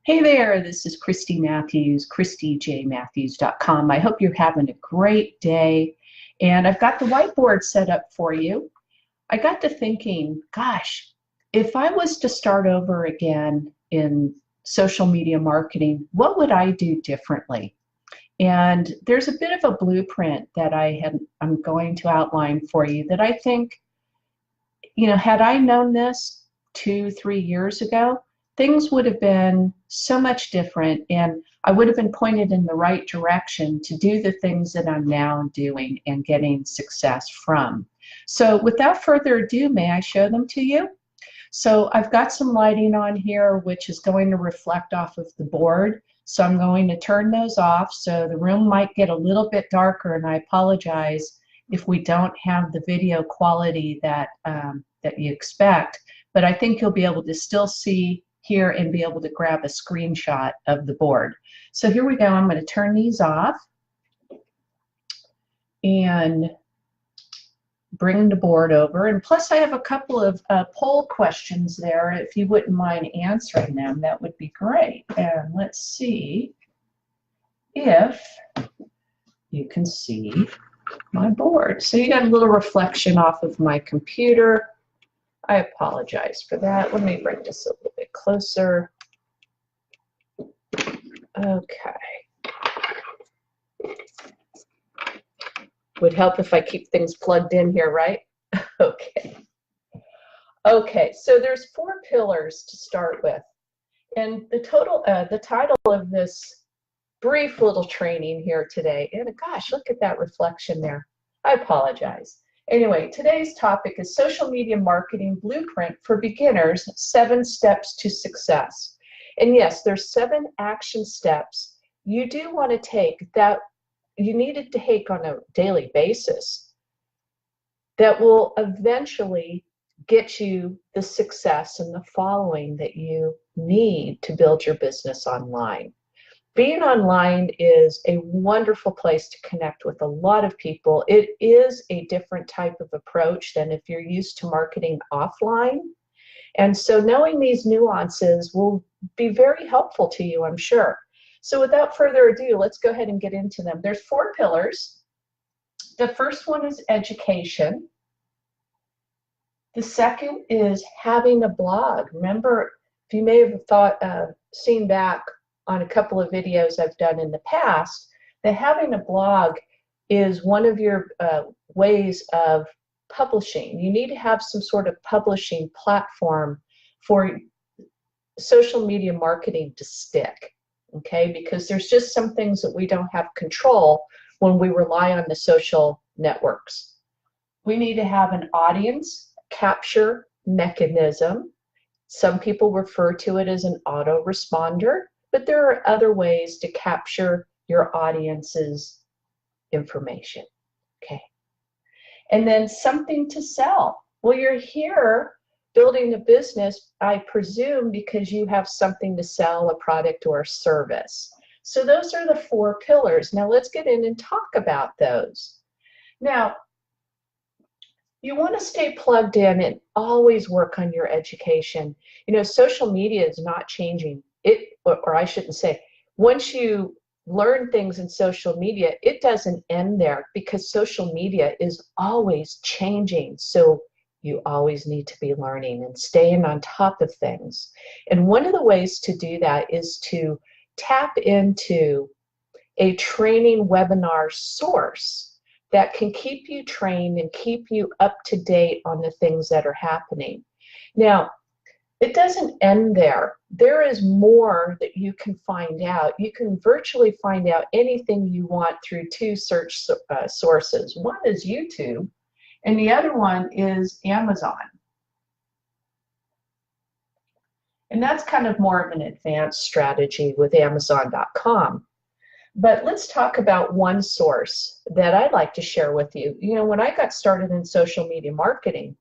Hey there, this is Christy Matthews, ChristyJMatthews.com. I hope you're having a great day. And I've got the whiteboard set up for you. I got to thinking, gosh, if I was to start over again in social media marketing, what would I do differently? And there's a bit of a blueprint that I'm going to outline for you that I think, had I known this 2, 3 years ago, things would have been so much different, and I would have been pointed in the right direction to do the things that I'm now doing and getting success from. So without further ado, may I show them to you? So I've got some lighting on here, which is going to reflect off of the board. So I'm going to turn those off. So the room might get a little bit darker, and I apologize if we don't have the video quality that you expect, but I think you'll be able to still see here and be able to grab a screenshot of the board. So here we go. I'm going to turn these off and bring the board over. And plus I have a couple of poll questions there. If you wouldn't mind answering them, that would be great. And let's see if you can see my board. So you got a little reflection off of my computer. I apologize for that. Let me bring this a little bit closer. Okay. Would help if I keep things plugged in here, right? Okay. Okay, so there's 4 pillars to start with. And the title of this brief little training here today, and gosh, look at that reflection there. I apologize. Anyway, today's topic is Social Media Marketing Blueprint for Beginners, 7 Steps to Success. And yes, there's 7 action steps you do want to take that you need to take on a daily basis that will eventually get you the success and the following that you need to build your business online. Being online is a wonderful place to connect with a lot of people. It is a different type of approach than if you're used to marketing offline. And so knowing these nuances will be very helpful to you, I'm sure. So without further ado, let's go ahead and get into them. There's 4 pillars. The first one is education. The second is having a blog. Remember, if you may have seen back on a couple of videos I've done in the past, that having a blog is one of your ways of publishing. You need to have some sort of publishing platform for social media marketing to stick, okay? Because there's just some things that we don't have control when we rely on the social networks. We need to have an audience capture mechanism. Some people refer to it as an autoresponder, but there are other ways to capture your audience's information, okay? And then something to sell. Well, you're here building a business, I presume, because you have something to sell, a product or a service. So those are the 4 pillars. Now let's get in and talk about those. Now, you want to stay plugged in and always work on your education. You know, social media is not changing. Or I shouldn't say, once you learn things in social media, it doesn't end there, because social media is always changing. So you always need to be learning and staying on top of things. And one of the ways to do that is to tap into a training webinar source that can keep you trained and keep you up to date on the things that are happening. Now, it doesn't end there. There is more that you can find out. You can virtually find out anything you want through 2 search sources. One is YouTube, and the other one is Amazon. And that's kind of more of an advanced strategy with Amazon.com. But let's talk about one source that I'd like to share with you. You know, when I got started in social media marketing,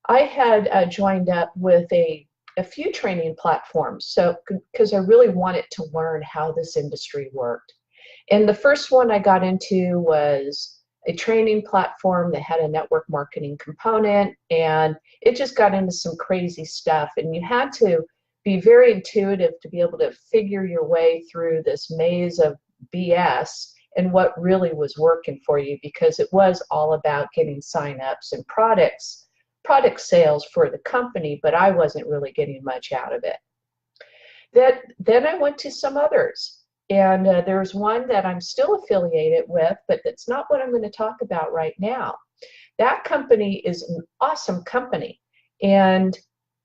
I had joined up with a few training platforms, so because I really wanted to learn how this industry worked. And the first one I got into was a training platform that had a network marketing component, and it just got into some crazy stuff, and you had to be very intuitive to be able to figure your way through this maze of BS and what really was working for you, because it was all about getting signups and product sales for the company, but I wasn't really getting much out of it. Then I went to some others, and there's one that I'm still affiliated with, but that's not what I'm going to talk about right now. That company is an awesome company, and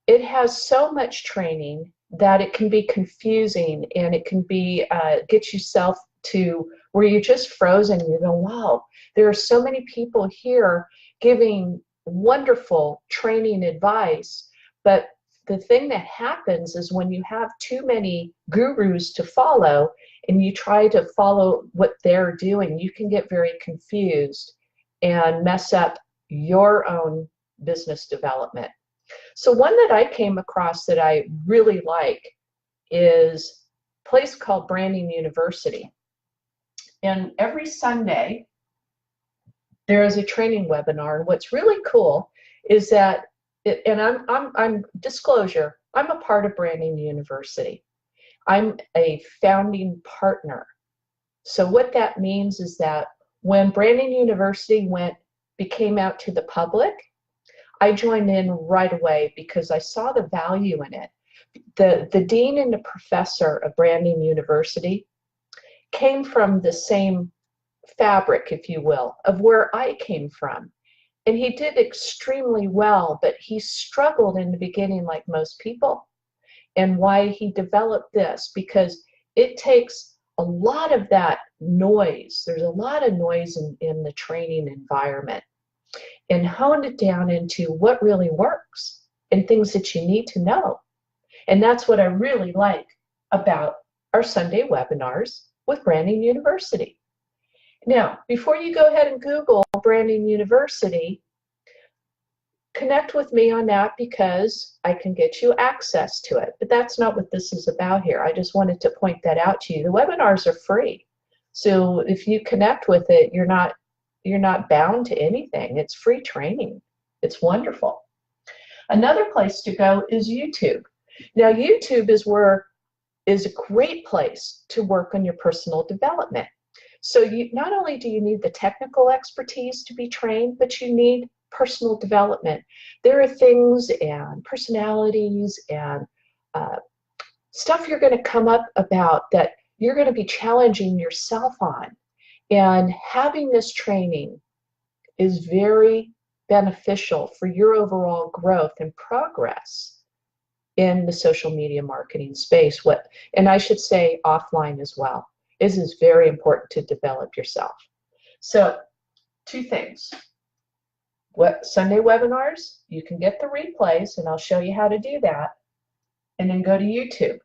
it has so much training that it can be confusing, and it can be get yourself to where you're just frozen and you go, wow, there are so many people here giving wonderful training advice. But the thing that happens is when you have too many gurus to follow and you try to follow what they're doing, you can get very confused and mess up your own business development. So one that I came across that I really like is a place called Branding University. And every Sunday, there is a training webinar. And what's really cool is that, I'm disclosure, I'm a part of Branding University. I'm a founding partner. So what that means is that when Branding University became out to the public, I joined in right away because I saw the value in it. The dean and the professor of Branding University came from the same fabric, if you will, of where I came from. And he did extremely well, but he struggled in the beginning like most people. And why he developed this, because it takes a lot of that noise. There's a lot of noise in the training environment, and honed it down into what really works and things that you need to know. And that's what I really like about our Sunday webinars with Branding University. Now, before you go ahead and Google Branding University, connect with me on that because I can get you access to it. But that's not what this is about here. I just wanted to point that out to you. The webinars are free. So if you connect with it, you're not bound to anything. It's free training. It's wonderful. Another place to go is YouTube. Now, YouTube is a great place to work on your personal development. So not only do you need the technical expertise to be trained, but you need personal development. There are things and personalities and stuff you're going to come up about that you're going to be challenging yourself on. And having this training is very beneficial for your overall growth and progress in the social media marketing space. And I should say offline as well. This is very important to develop yourself. So, two things. Sunday webinars, you can get the replays, and I'll show you how to do that. And then go to YouTube.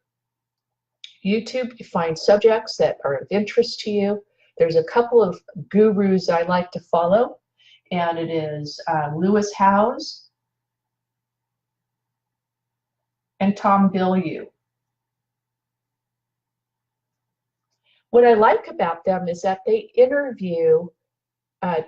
YouTube, you find subjects that are of interest to you. There's a couple of gurus I like to follow, and it is Lewis Howes and Tom Bilyeu. What I like about them is that they interview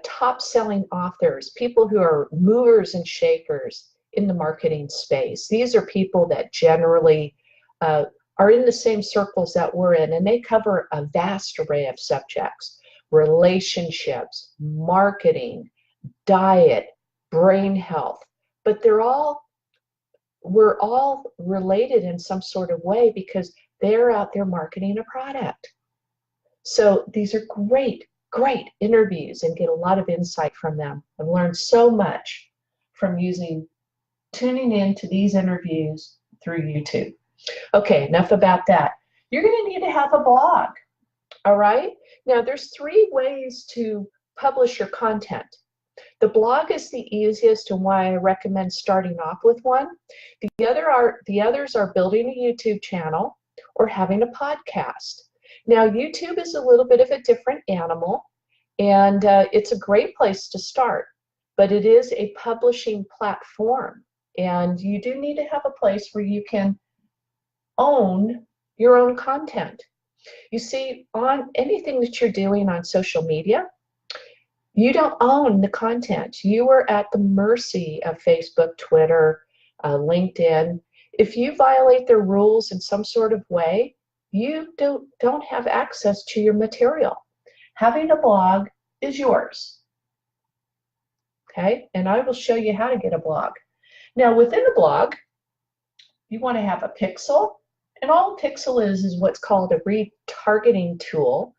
top-selling authors, people who are movers and shakers in the marketing space. These are people that generally are in the same circles that we're in, and they cover a vast array of subjects: relationships, marketing, diet, brain health. But we're all related in some sort of way because they're out there marketing a product. So these are great interviews, and get a lot of insight from them. I've learned so much from tuning into these interviews through YouTube. Okay, enough about that. You're going to need to have a blog, all right? Now, there's 3 ways to publish your content. The blog is the easiest, and why I recommend starting off with one. The others are building a YouTube channel or having a podcast. Now, YouTube is a little bit of a different animal, and it's a great place to start, but it is a publishing platform, and you do need to have a place where you can own your own content. You see, on anything that you're doing on social media, you don't own the content. You are at the mercy of Facebook, Twitter, LinkedIn. If you violate their rules in some sort of way, you don't have access to your material. Having a blog is yours. Okay, and I will show you how to get a blog. Now, within a blog, you want to have a pixel, and all a pixel is what's called a retargeting tool.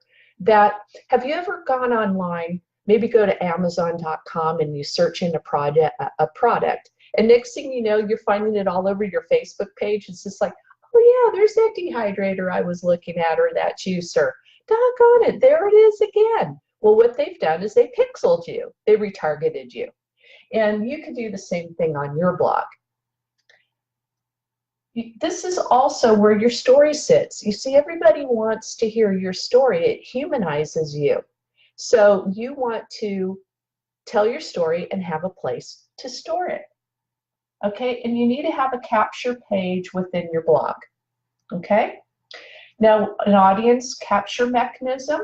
Have you ever gone online, maybe go to Amazon.com and you search in a product, and next thing you know, you're finding it all over your Facebook page. It's just like, oh yeah, there's that dehydrator I was looking at, or that juicer. Doggone it, there it is again. Well, what they've done is they pixeled you. They retargeted you. And you can do the same thing on your blog. This is also where your story sits. You see, everybody wants to hear your story. It humanizes you. So you want to tell your story and have a place to store it. Okay, and you need to have a capture page within your blog. Okay, now an audience capture mechanism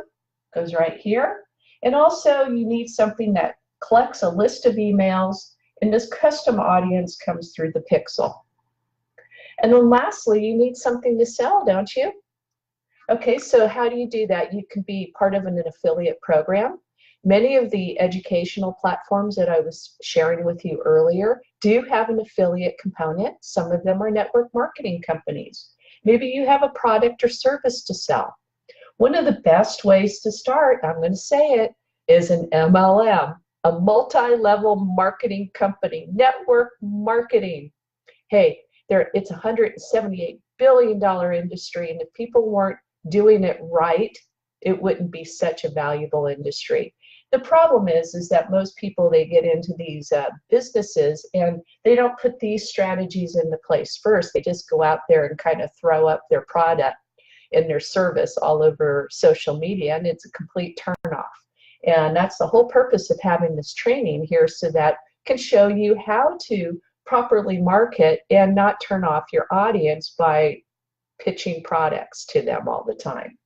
goes right here. And also you need something that collects a list of emails, and this custom audience comes through the pixel. And then lastly, you need something to sell, don't you? Okay, so how do you do that? You can be part of an affiliate program. Many of the educational platforms that I was sharing with you earlier do have an affiliate component. Some of them are network marketing companies. Maybe you have a product or service to sell. One of the best ways to start, I'm going to say it, is an MLM, a multi-level marketing company, network marketing. Hey, it's a $178 billion industry, and if people weren't doing it right, it wouldn't be such a valuable industry. The problem is that most people, they get into these businesses and they don't put these strategies into place first. They just go out there and kind of throw up their product and their service all over social media, and it's a complete turnoff. And that's the whole purpose of having this training here, so that can show you how to properly market and not turn off your audience by pitching products to them all the time.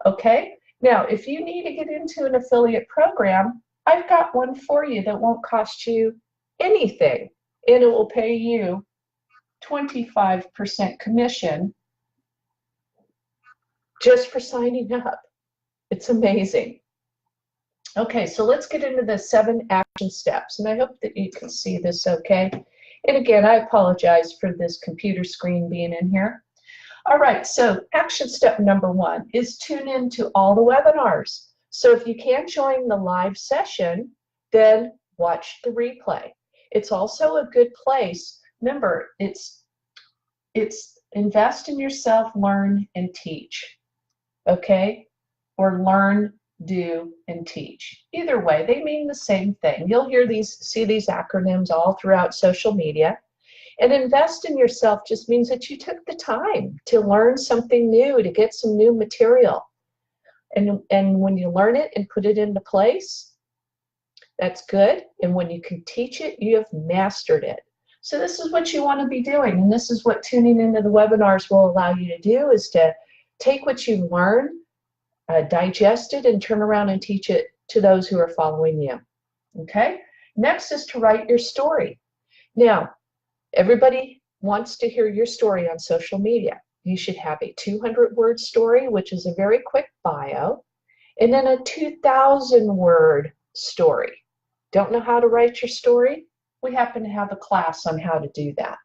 Okay, now if you need to get into an affiliate program, I've got one for you that won't cost you anything, and it will pay you 25% commission just for signing up. It's amazing. Okay, so let's get into the 7 action steps, and I hope that you can see this okay. And again, I apologize for this computer screen being in here. All right, so action step number 1 is tune in to all the webinars. So if you can't join the live session, then watch the replay. It's also a good place. Remember, it's invest in yourself, learn, and teach. Okay? Or learn, do, and teach. Either way, they mean the same thing. You'll see these acronyms all throughout social media. And invest in yourself just means that you took the time to learn something new, to get some new material. And when you learn it and put it into place, that's good. And when you can teach it, you have mastered it. So this is what you want to be doing. And this is what tuning into the webinars will allow you to do, is to take what you learn, digest it, and turn around and teach it to those who are following you. Okay? Next is to write your story. Now, everybody wants to hear your story on social media. You should have a 200-word story, which is a very quick bio, and then a 2,000-word story. Don't know how to write your story? We happen to have a class on how to do that.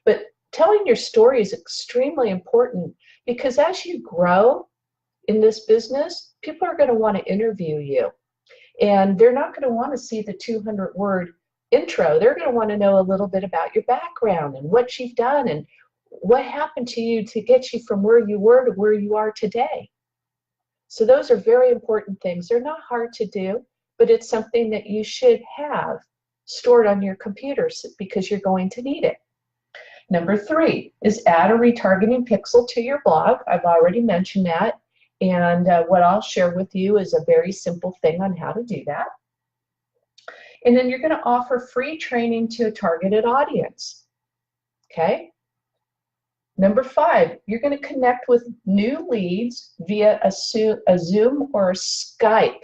But telling your story is extremely important, because as you grow in this business, people are going to want to interview you. And they're not going to want to see the 200-word intro. They're going to want to know a little bit about your background and what you've done and what happened to you to get you from where you were to where you are today. So those are very important things. They're not hard to do, but it's something that you should have stored on your computer, because you're going to need it. Number 3 is add a retargeting pixel to your blog. I've already mentioned that. And what I'll share with you is a very simple thing on how to do that. And then you're going to offer free training to a targeted audience. Okay? Number 5, you're going to connect with new leads via a Zoom or a Skype.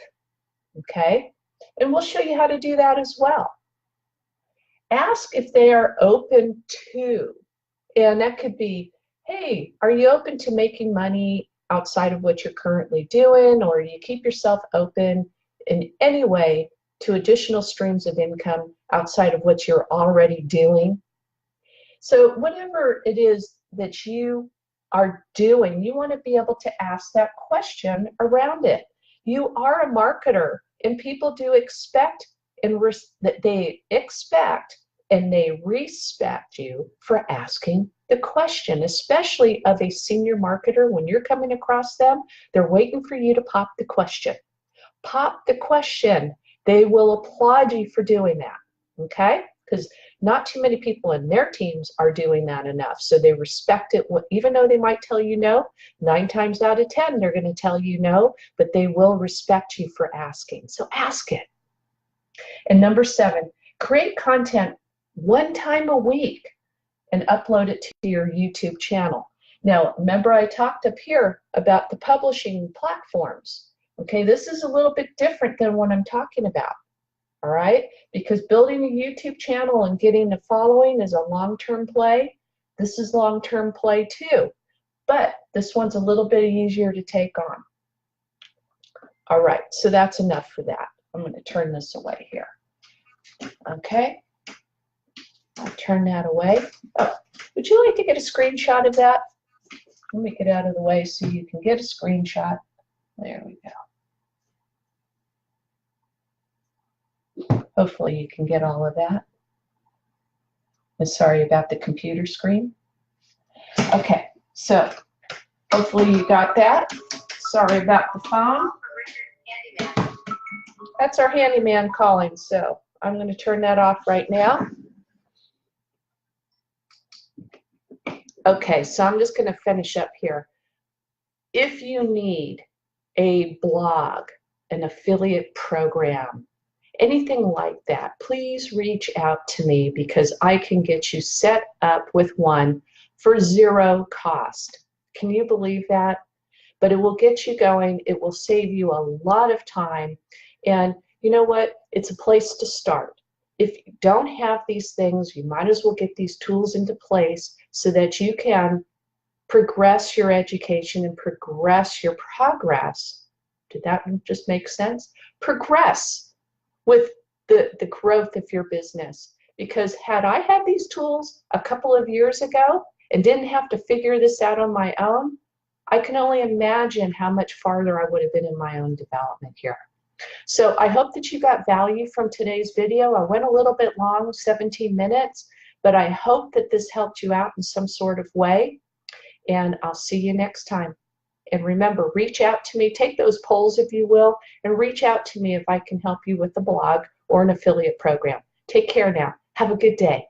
Okay? And we'll show you how to do that as well. Ask if they are open to And that could be, hey, are you open to making money outside of what you're currently doing, or you keep yourself open in any way to additional streams of income outside of what you're already doing? So whatever it is that you are doing, you want to be able to ask that question around it. You are a marketer, and people do expect that they expect and they respect you for asking the question, especially of a senior marketer. When you're coming across them, they're waiting for you to pop the question. Pop the question. They will applaud you for doing that, okay? Because not too many people in their teams are doing that enough. So they respect it, even though they might tell you no. 9 times out of 10, they're going to tell you no, but they will respect you for asking. So ask it. And number 7, create content 1 time a week and upload it to your YouTube channel. Now, remember I talked up here about the publishing platforms. Okay, this is a little bit different than what I'm talking about. All right, because building a YouTube channel and getting a following is a long-term play. This is long-term play too, but this one's a little bit easier to take on. All right, so that's enough for that. I'm going to turn this away here. Okay, I'll turn that away. Oh, would you like to get a screenshot of that? Let me get out of the way so you can get a screenshot. There we go. Hopefully you can get all of that. I'm sorry about the computer screen. Okay, so hopefully you got that. Sorry about the phone. That's our handyman calling, so I'm going to turn that off right now. Okay, so I'm just going to finish up here. If you need a blog, an affiliate program, anything like that, please reach out to me, because I can get you set up with one for 0 cost. Can you believe that? But it will get you going. It will save you a lot of time. And you know what? It's a place to start. If you don't have these things, you might as well get these tools into place so that you can progress your education and progress your progress. Did that just make sense? Progress with the growth of your business. Because had I had these tools a couple of years ago and didn't have to figure this out on my own, I can only imagine how much farther I would have been in my own development here. So I hope that you got value from today's video. I went a little bit long, 17 minutes, but I hope that this helped you out in some sort of way. And I'll see you next time. And remember, reach out to me. Take those polls, if you will, and reach out to me if I can help you with a blog or an affiliate program. Take care now. Have a good day.